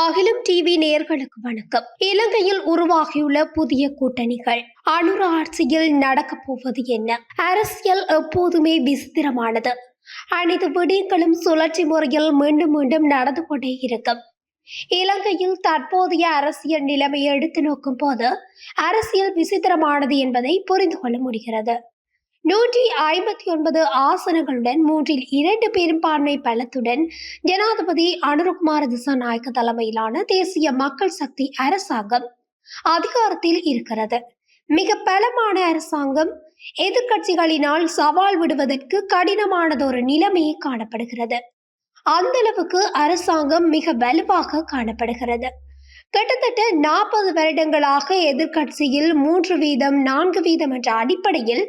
அகிலம் டிவி நேயர்களுக்கு வணக்கம். இலங்கையில் உருவாகியுள்ள புதிய கூட்டணிகள் அனுர ஆட்சியில் நடக்கப் போவது என்ன? அரசியல் எப்போதுமே விசித்திரமானது. அனைத்து விடயங்களும் சுழற்சி முறையில் மீண்டும் மீண்டும் நடந்து கொண்டே இருக்கும். இலங்கையில் தற்போதைய அரசியல் நிலைமையை எடுத்து நோக்கும் போது அரசியல் விசித்திரமானது என்பதை புரிந்து கொள்ள முடிகிறது. 159 ஆசனங்களுடன் 2 பெரும்பான்மை பலத்துடன் ஜனாதிபதி அனுரகுமார திசாநாயக்க தலைமையிலான தேசிய மக்கள் சக்தி அரசாங்கம் அதிகாரத்தில் இருக்கிறது. மிக பலமான அரசாங்கம் எதிர்கட்சிகளினால் சவால் விடுவதற்கு கடினமானதொரு நிலைமையை காணப்படுகிறது. அந்த அளவுக்கு அரசாங்கம் மிக வலுவாக காணப்படுகிறது. கிட்டத்தட்ட 40 வருடங்களாக எதிர்கட்சியில் 3% 4% என்ற அடிப்படையில்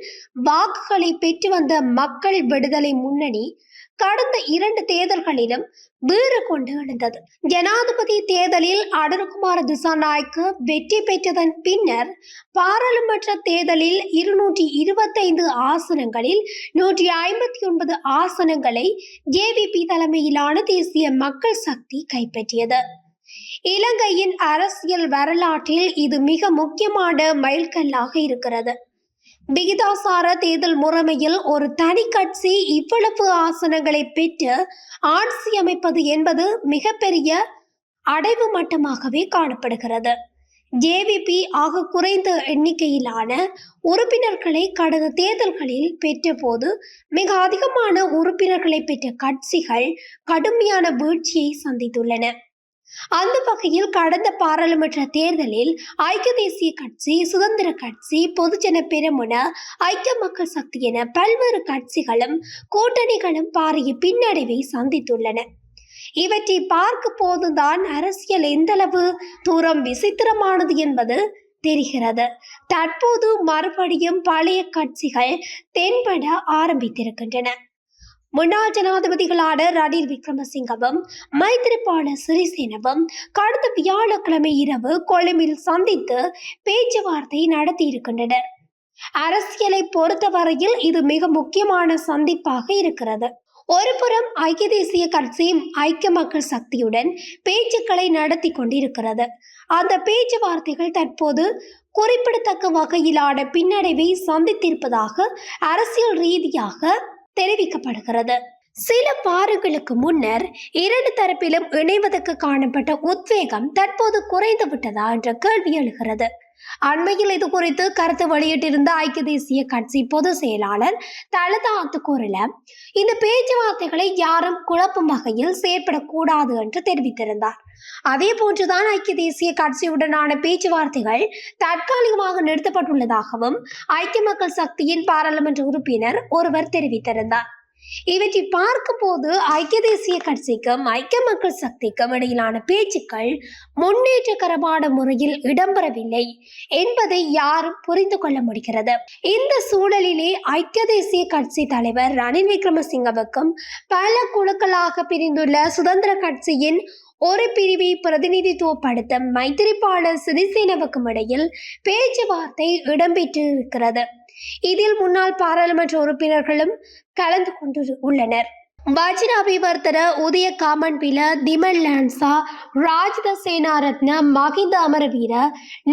வாக்குகளை பெற்று வந்த மக்கள் விடுதலை முன்னணி கடந்த 2 தேர்தல்களிலும் வீறு கொண்டு எழுந்தது. ஜனாதிபதி தேர்தலில் அனுரகுமார திசாநாயக்க வெற்றி பெற்றதன் பின்னர் பாராளுமன்ற தேர்தலில் 225 ஆசனங்களில் 159 ஆசனங்களை ஜேவிபி தலைமையிலான தேசிய மக்கள் சக்தி கைப்பற்றியது. இலங்கையின் அரசியல் வரலாற்றில் இது மிக முக்கியமான மைல்கல்லாக இருக்கிறது. விகிதாசார தேர்தல் முறைமையில் ஒரு தனி கட்சி இவ்வளவு ஆசனங்களை பெற்று ஆட்சி அமைப்பது என்பது மிகப்பெரிய அடைவு மட்டமாகவே காணப்படுகிறது. ஜேவிபி ஆக குறைந்த எண்ணிக்கையிலான உறுப்பினர்களை கடந்த தேர்தல்களில் பெற்ற போது மிக அதிகமான உறுப்பினர்களை பெற்ற கட்சிகள் கடுமையான வீழ்ச்சியை சந்தித்துள்ளன. அந்த வகையில் கடந்த பாராளுமன்ற தேர்தலில் ஐக்கிய தேசிய கட்சி, சுதந்திர கட்சி, பொதுஜன பெரமுன, ஐக்கிய மக்கள் சக்தி என பல்வேறு கட்சிகளும் கூட்டணிகளும் பாரிய பின்னடைவை சந்தித்துள்ளன. இவற்றை பார்க்கும் போதுதான் அரசியல் எந்தளவு தூரம் விசித்திரமானது என்பது தெரிகிறது. தற்போது மறுபடியும் பழைய கட்சிகள் தென்பட ஆரம்பித்திருக்கின்றன. முன்னாள் ஜனாதிபதிகளான ரணில் விக்ரமசிங்கவும் மைத்திரிபால சிறிசேனவும் கடந்த வியாழக்கிழமை இரவு கொழும்பில் சந்தித்து பேச்சுவார்த்தை நடத்தியிருக்கின்றனர். அரசியலை பொறுத்தவரையில் இது மிக முக்கியமான சந்திப்பாக இருக்கிறது. ஒருபுறம் ஐக்கிய தேசிய கட்சி ஐக்கிய மக்கள் சக்தியுடன் பேச்சுக்களை நடத்தி கொண்டிருக்கிறது. அந்த பேச்சுவார்த்தைகள் தற்போது குறிப்பிடத்தக்க வகையிலான பின்னடைவை சந்தித்திருப்பதாக அரசியல் ரீதியாக தெரிவிக்கப்படுகிறது. சில வாரங்களுக்கு முன்னர் 2 தரப்பிலும் இணைவதற்கு காணப்பட்ட உத்வேகம் தற்போது குறைந்து விட்டதா என்ற கேள்வி எழுகிறது. அண்மையில் இது குறித்து கருத்து வெளியிட்டிருந்த ஐக்கிய தேசிய கட்சி பொதுச் செயலாளர் தலதா அத்துக்கூறல இந்த பேச்சுவார்த்தைகளை யாரும் குழப்பும் வகையில் செயற்படக்கூடாது என்று தெரிவித்திருந்தார். அதே போன்றுதான் ஐக்கிய தேசிய கட்சியுடனான பேச்சுவார்த்தைகள் தற்காலிகமாக நிறுத்தப்பட்டுள்ளதாகவும் ஐக்கிய மக்கள் சக்தியின் பாராளுமன்ற உறுப்பினர் ஒருவர் தெரிவித்திருந்தார். இவற்றை பார்க்கும் போது ஐக்கிய தேசிய கட்சிக்கும் ஐக்கிய மக்கள் சக்திக்கும் இடையிலான பேச்சுக்கள் முன்னேற்றகரமான முறையில் இடம்பெறவில்லை என்பதை யாரும் புரிந்து கொள்ள முடிகிறது. இந்த சூழலிலே ஐக்கிய தேசிய கட்சி தலைவர் ரணில் விக்ரமசிங்கவுக்கும் பல குழுக்களாக பிரிந்துள்ள சுதந்திர கட்சியின் ஒரு பிரிவை பிரதிநிதித்துவப்படுத்த மைத்திரிபால சிறிசேனவுக்கும் இடையில் பேச்சுவார்த்தை இடம்பெற்றிருக்கிறது. இதில் முன்னாள் பாராளுமன்ற உறுப்பினர்களும் கலந்து கொண்டு உள்ளனர். வஜிர அபிவர்த்தன, உதய காமன்பில, திமல் லான்சா, ராஜித சேனாரத்ன, மகிந்த அமரவீர,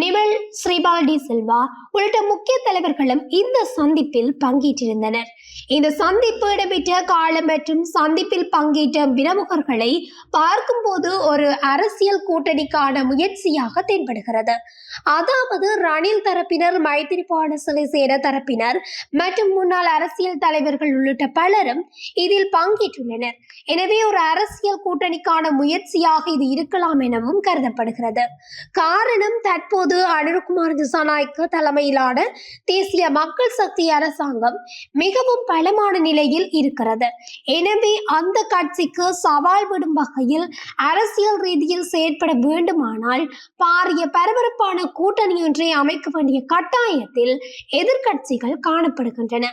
நிமல் ஸ்ரீபால் சில்வா உள்ளிட்ட முக்கிய தலைவர்களும் இந்த சந்திப்பில் பங்கேற்றிருந்தனர். இந்த சந்திப்பு இடம்பெற்ற காலம் மற்றும் சந்திப்பில் பங்கேற்ற பிரமுகர்களை பார்க்கும்போது ஒரு அரசியல் கூட்டணிக்கான முயற்சியாக தென்படுகிறது. அதாவது ரணில் தரப்பினர், மைத்திரிபால சிறிசேன தரப்பினர் மற்றும் முன்னாள் அரசியல் தலைவர்கள் உள்ளிட்ட பலரும் இதில் பங்கேற்றுள்ளனர். எனவே ஒரு அரசியல் கூட்டணிக்கான முயற்சியாக இது இருக்கலாம் எனவும் கருதப்படுகிறது. காரணம், தற்போது அனுரகுமார திசாநாயக்க தலைமையிலான தேசிய மக்கள் சக்தி அரசாங்கம் மிகவும் பலமான நிலையில் இருக்கிறது. எனவே அந்த கட்சிக்கு சவால் விடும் வகையில் அரசியல் ரீதியில் செயற்பட வேண்டுமானால் பாரிய பரபரப்பான கூட்டணி ஒன்றை அமைக்க வேண்டிய கட்டாயத்தில் எதிர்கட்சிகள் காணப்படுகின்றன.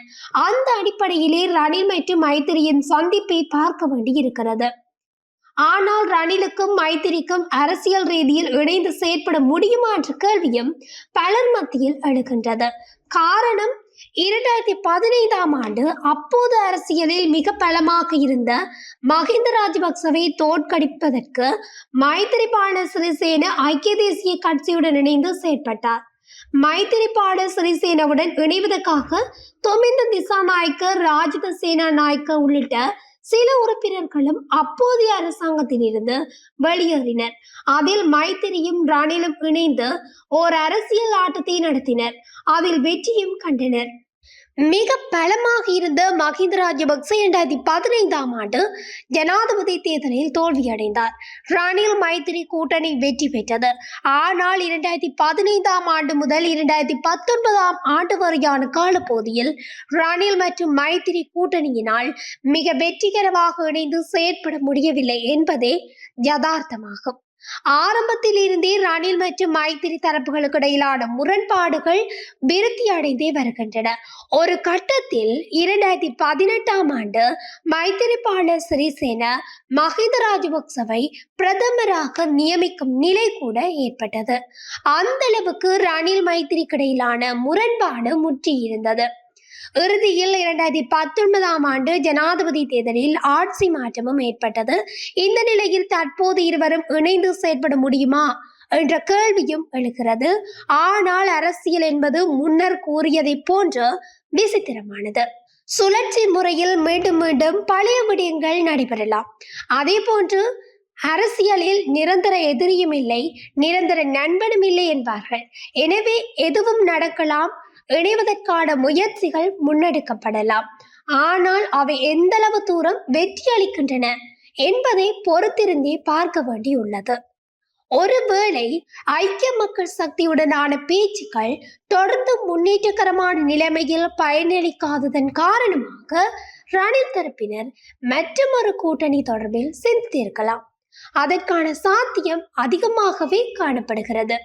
அந்த அடிப்படையிலே ரணில் மற்றும் மைத்திரியின் சந்திப்பை பார்க்க வேண்டி இருக்கிறது. ஆனால் ரணிலுக்கும் மைத்திரிக்கும் அரசியல் ரீதியில் இணைந்து செயற்பட முடியுமா என்ற கேள்வியும் பலர் மத்தியில் எழுகின்றது. காரணம், 2015ஆம் ஆண்டு அப்போது அரசியலில் மிக பலமாக இருந்த மஹிந்த ராஜபக்சவை தோற்கடிப்பதற்கு மைத்திரிபால சிறிசேன ஐக்கிய தேசிய கட்சியுடன் இணைந்து செயற்பட்டார். மைத்திரிபால சிறிசேனவுடன் இணைவதற்காக தொமிந்த திசாநாயக்க, ராஜித சேனாநாயக்க உள்ளிட்ட சில உறுப்பினர்களும் அப்போதைய அரசாங்கத்தில் இருந்து வெளியேறினர். அதில் மைத்திரியும் ரணிலும் இணைந்து ஓர் அரசியல் ஆட்டத்தை நடத்தினர். அதில் வெற்றியும் கண்டனர். மிக பலமாக இருந்த மஹிந்த ராஜபக்ச 2015ஆம் ஆண்டு ஜனாதிபதி தேர்தலில் தோல்வியடைந்தார். ரணில் மைத்திரி கூட்டணி வெற்றி பெற்றது. ஆனால் 2015ஆம் ஆண்டு முதல் 2019ஆம் ஆண்டு வரையான காலப்பகுதியில் ரணில் மற்றும் மைத்திரி கூட்டணியினால் மிக வெற்றிகரமாக இணைந்து செயற்பட முடியவில்லை என்பதே யதார்த்தமாகும். ஆரம்பத்தில் இருந்தே ரணில் மற்றும் மைத்திரி தரப்புகளுக்கு இடையிலான முரண்பாடுகள் விருத்தி அடைந்தே வருகின்றன. ஒரு கட்டத்தில் 2018ஆம் ஆண்டு மைத்திரிபால சிறிசேன மஹிந்த ராஜபக்சவை பிரதமராக நியமிக்கும் நிலை கூட ஏற்பட்டது. அந்த அளவுக்கு ரணில் மைத்திரிக்கு இடையிலான முரண்பாடு முற்றியிருந்தது. இறுதியில் 2019ஆம் ஆண்டு ஜனாதிபதி தேர்தலில் ஆட்சி மாற்றமும் ஏற்பட்டது. இந்த நிலையில் தற்போது இருவரும் இணைந்து செயற்பட முடியுமா என்ற கேள்வியும் எழுகிறது. ஆனால் அரசியல் என்பது முன்னர் கூறியதை போன்று விசித்திரமானது. சுழற்சி முறையில் மீண்டும் மீண்டும் பழைய விடயங்கள் நடைபெறலாம். அதே போன்று அரசியலில் நிரந்தர எதிரியும் இல்லை, நிரந்தர நண்பனும் இல்லை என்பார்கள். எனவே எதுவும் நடக்கலாம். இணைவதற்கான முயற்சிகள் முன்னெடுக்கப்படலாம். ஆனால் அவை எந்தளவு தூரம் வெற்றி அளிக்கின்றன என்பதை பொறுத்திருந்தே பார்க்க வேண்டியுள்ளது. ஒருவேளை ஐக்கிய மக்கள் சக்தியுடனான பேச்சுக்கள் தொடர்ந்து முன்னேற்றகரமான நிலைமையில் பயனளிக்காததன் காரணமாக ரணில் தரப்பினர் மற்றொரு கூட்டணி தொடர்பில் சிந்தித்திருக்கலாம். அதற்கான சாத்தியம் அதிகமாகவே காணப்படுகிறது.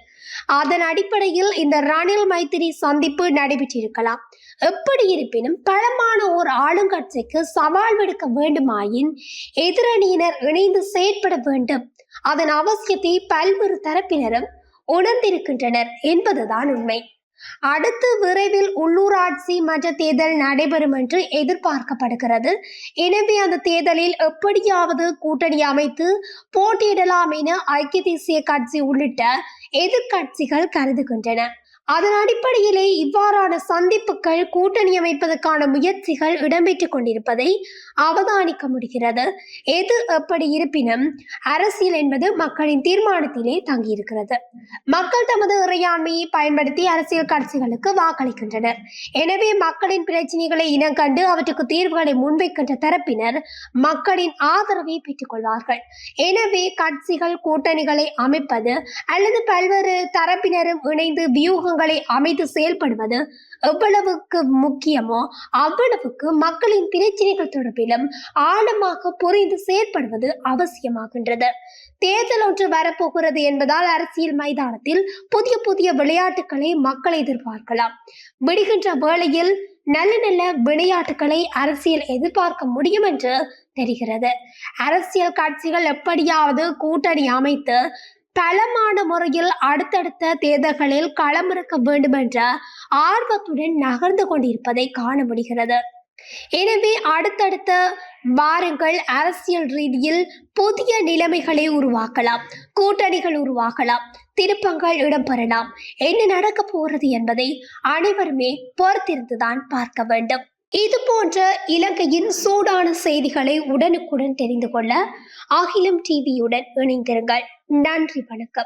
அதன் அடிப்படையில் இந்த ரணில் மைத்திரி சந்திப்பு நடைபெற்றிருக்கலாம். எப்படி இருப்பினும் பலமான ஓர் ஆளுங்கட்சிக்கு சவால் விடுக்க வேண்டுமாயின் எதிரணியினர் இணைந்து செயற்பட வேண்டும். அதன் அவசியத்தை பல்வேறு தரப்பினரும் உணர்ந்திருக்கின்றனர் என்பதுதான் உண்மை. அடுத்து விரைவில் உள்ளூராட்சி மன்ற தேர்தல் நடைபெறும் என்று எதிர்பார்க்கப்படுகிறது. எனவே அந்த தேர்தலில் எப்படியாவது கூட்டணி அமைத்து போட்டியிடலாம் என ஐக்கிய தேசிய கட்சி உள்ளிட்ட எதிர்கட்சிகள் கருதுகின்றன. அதன் அடிப்படையிலே இவ்வாறான சந்திப்புகள், கூட்டணி அமைப்பதற்கான முயற்சிகள் இடம்பெற்றுக் கொண்டிருப்பதை அவதானிக்க முடிகிறது. எது எப்படி இருப்பினும் அரசியல் என்பது மக்களின் தீர்மானத்திலே தங்கியிருக்கிறது. மக்கள் தமது இறையாண்மையை பயன்படுத்தி அரசியல் கட்சிகளுக்கு வாக்களிக்கின்றனர். எனவே மக்களின் பிரச்சனைகளை இனங்கண்டு அவற்றுக்கு தீர்வுகளை முன்வைக்கின்ற தரப்பினர் மக்களின் ஆதரவை பெற்றுக் கொள்வார்கள். எனவே கட்சிகள் கூட்டணிகளை அமைப்பது அல்லது பல்வேறு தரப்பினரும் இணைந்து வியூகங்களை அமைத்து செயல்படுவது எவ்வளவுக்கு முக்கியமோ அவ்வளவுக்கு மக்களின் பிரச்சனைகள் தொடர்பிலும் ஆழமாக புரிந்து செயற்படுவது அவசியமாகின்றது. தேர்தல் ஒன்று வரப்போகிறது என்பதால் அரசியல் மைதானத்தில் புதிய புதிய விளையாட்டுகளை மக்கள் எதிர்பார்க்கலாம். விடுகின்ற வேளையில் நல்ல நல்ல விளையாட்டுகளை அரசியல் எதிர்பார்க்க முடியும் என்று தெரிகிறது. அரசியல் கட்சிகள் எப்படியாவது கூட்டணி அமைத்து பலமான முறையில் அடுத்தடுத்த தேர்தல்களில் களமிறக்க வேண்டும் என்ற ஆர்வத்துடன் நகர்ந்து கொண்டிருப்பதை காண முடிகிறது. எனவே அடுத்தடுத்த வாரங்கள் அரசியல் ரீதியில் புதிய நிலைமைகளை உருவாக்கலாம், கூட்டணிகள் உருவாகலாம், திருப்பங்கள் இடம்பெறலாம். என்ன நடக்க போகிறது என்பதை அனைவருமே பொறுத்திருந்துதான் பார்க்க வேண்டும். இது போன்ற இலங்கையின் சூடான செய்திகளை உடனுக்குடன் தெரிந்து கொள்ள அகிலம் டிவியுடன் இணைந்திருங்கள். நன்றி, வணக்கம்.